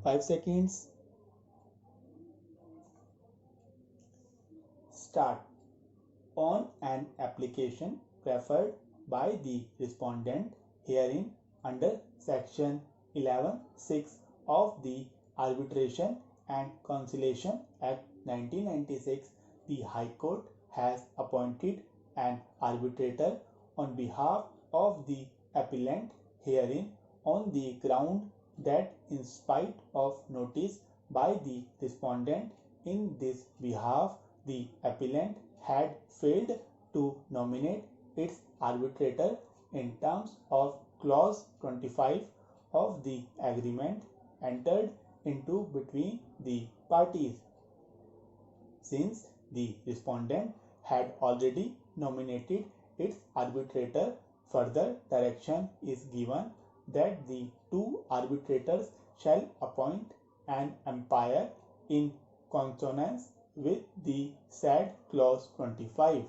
5 seconds. Start. On an application preferred by the respondent herein under section 11(6) of the Arbitration and Conciliation Act 1996, the High Court has appointed an arbitrator on behalf of the appellant herein on the ground that in spite of notice by the respondent in this behalf, the appellant had failed to nominate its arbitrator in terms of clause 25 of the agreement entered into between the parties. Since the respondent had already nominated its arbitrator, further direction is given that the two arbitrators shall appoint an umpire in consonance with the said clause 25.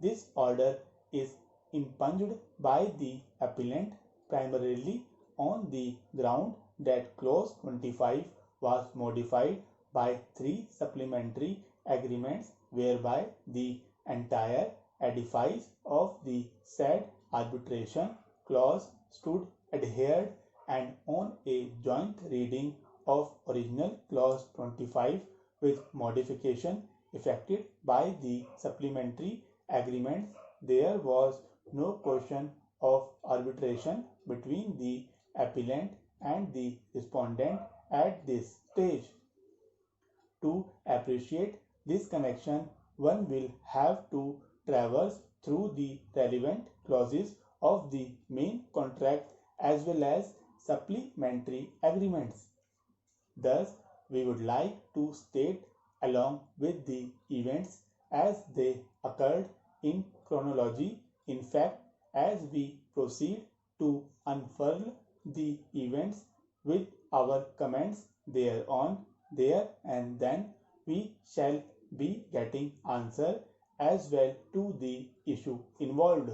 This order is impunged by the appellant primarily on the ground that clause 25 was modified by 3 supplementary agreements whereby the entire edifice of the said arbitration clause stood adhered, and on a joint reading of original clause 25 with modification effected by the supplementary agreements, there was no question of arbitration between the appellant and the respondent at this stage. To appreciate this connection, one will have to traverse through the relevant clauses of the main contract as well as supplementary agreements. Thus, we would like to state along with the events as they occurred in chronology. In fact, as we proceed to unfurl the events with our comments thereon, there and then, we shall be getting answer as well to the issue involved.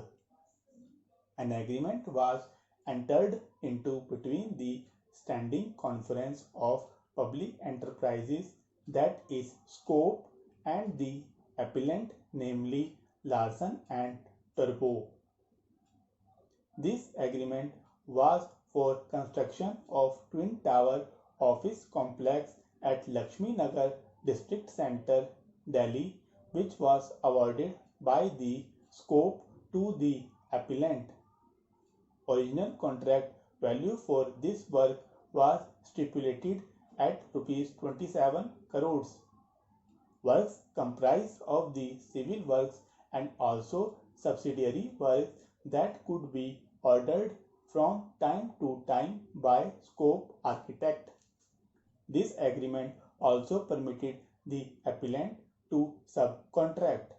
An agreement was entered into between the Standing Conference of Public Enterprises, that is SCOPE, and the appellant, namely Larsen and Toubro. This agreement was for construction of Twin Tower office complex at Lakshmi Nagar District Centre, Delhi, which was awarded by the SCOPE to the appellant. Original contract value for this work was stipulated at rupees 27 crores. Works comprise of the civil works and also subsidiary works that could be ordered from time to time by SCOPE architect. This agreement also permitted the appellant to subcontract.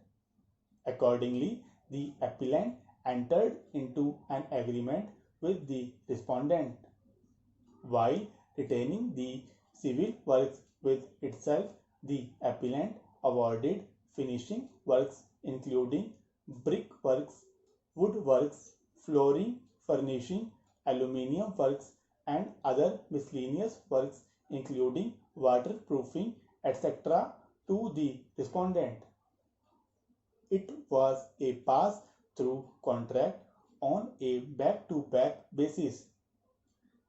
Accordingly, the appellant entered into an agreement with the respondent. While retaining the civil works with itself, the appellant awarded finishing works including brickworks, woodworks, flooring, furnishing, aluminium works, and other miscellaneous works including waterproofing, etc. to the respondent. It was a pass-through contract on a back-to-back basis.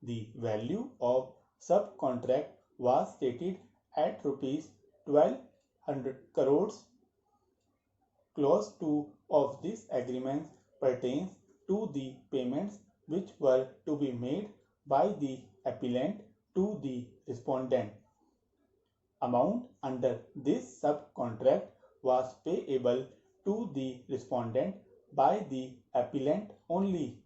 The value of subcontract was stated at rupees 1200 crores. Clause 2 of this agreement pertains to the payments which were to be made by the appellant to the respondent. Amount under this subcontract was payable to the respondent by the appellant only.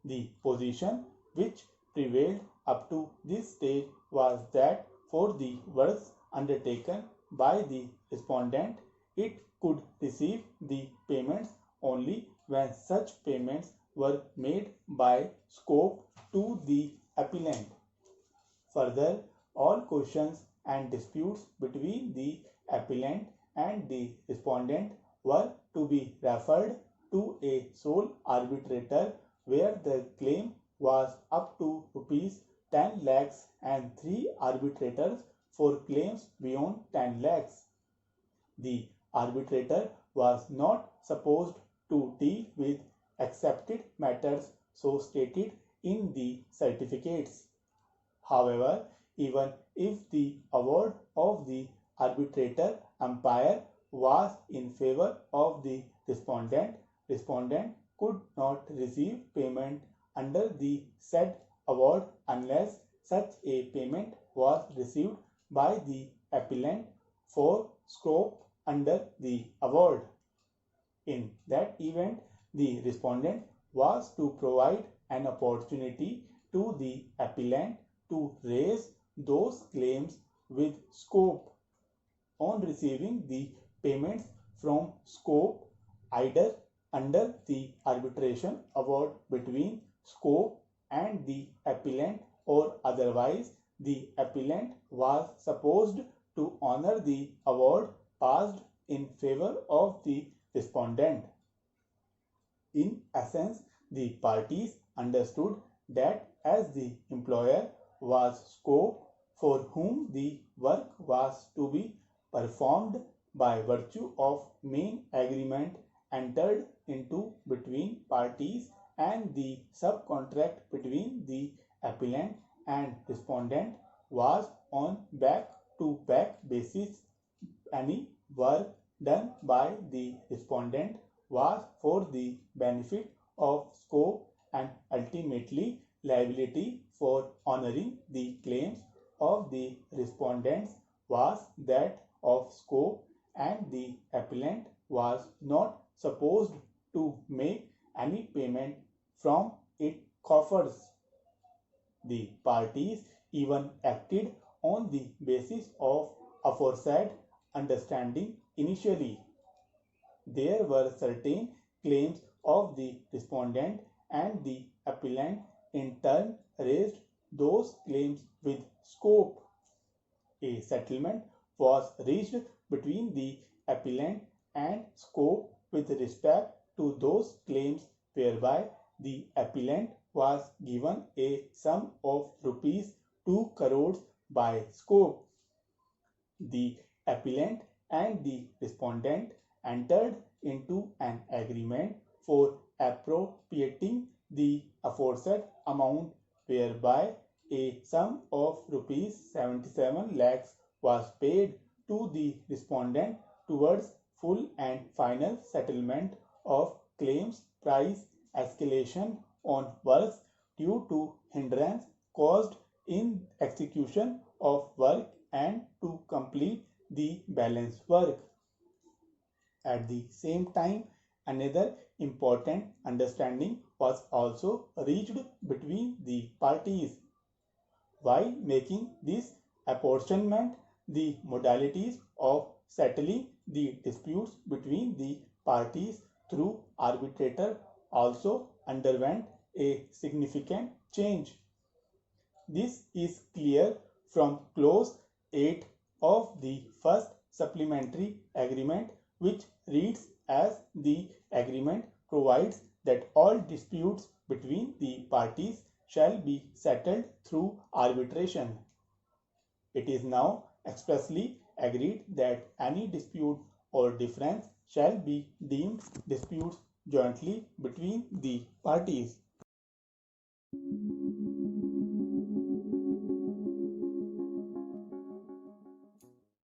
The position which prevailed up to this stage was that for the works undertaken by the respondent, it could receive the payments only when such payments were made by SCOPE to the appellant. Further, all questions and disputes between the appellant and the respondent were to be referred to a sole arbitrator where the claim was up to rupees 10 lakhs and 3 arbitrators for claims beyond 10 lakhs. The arbitrator was not supposed to deal with accepted matters so stated in the certificates. However, even if the award of the arbitrator umpire was in favor of the respondent could not receive payment under the said award unless such a payment was received by the appellant for scope under the award. In that event, the respondent was to provide an opportunity to the appellant to raise those claims with scope. On receiving the payments from scope, either under the arbitration award between scope and the appellant or otherwise, the appellant was supposed to honor the award passed in favor of the respondent. In essence, the parties understood that as the employer was scope for whom the work was to be performed by virtue of main agreement entered into between parties and the subcontract between the appellant and respondent was on back-to-back basis. Any work done by the respondent was for the benefit of scope and ultimately liability for honoring the claims of the respondents was that of scope, and the appellant was not supposed to make any payment from its coffers. The parties even acted on the basis of aforesaid understanding initially. There were certain claims of the respondent, and the appellant in turn raised those claims with scope. A settlement was reached between the appellant and scope with respect to those claims, whereby the appellant was given a sum of rupees 2 crores by scope. The appellant and the respondent entered into an agreement for appropriating the aforesaid amount, whereby a sum of rupees 77 lakhs was paid to the respondent towards full and final settlement of claims, price escalation on works due to hindrance caused in execution of work, and to complete the balance work. At the same time, another important understanding was also reached between the parties. While making this apportionment, the modalities of settling the disputes between the parties through arbitrator also underwent a significant change. This is clear from clause 8 of the first supplementary agreement, which reads as the agreement provides that all disputes between the parties shall be settled through arbitration. It is now expressly agreed that any dispute or difference shall be deemed disputes jointly between the parties.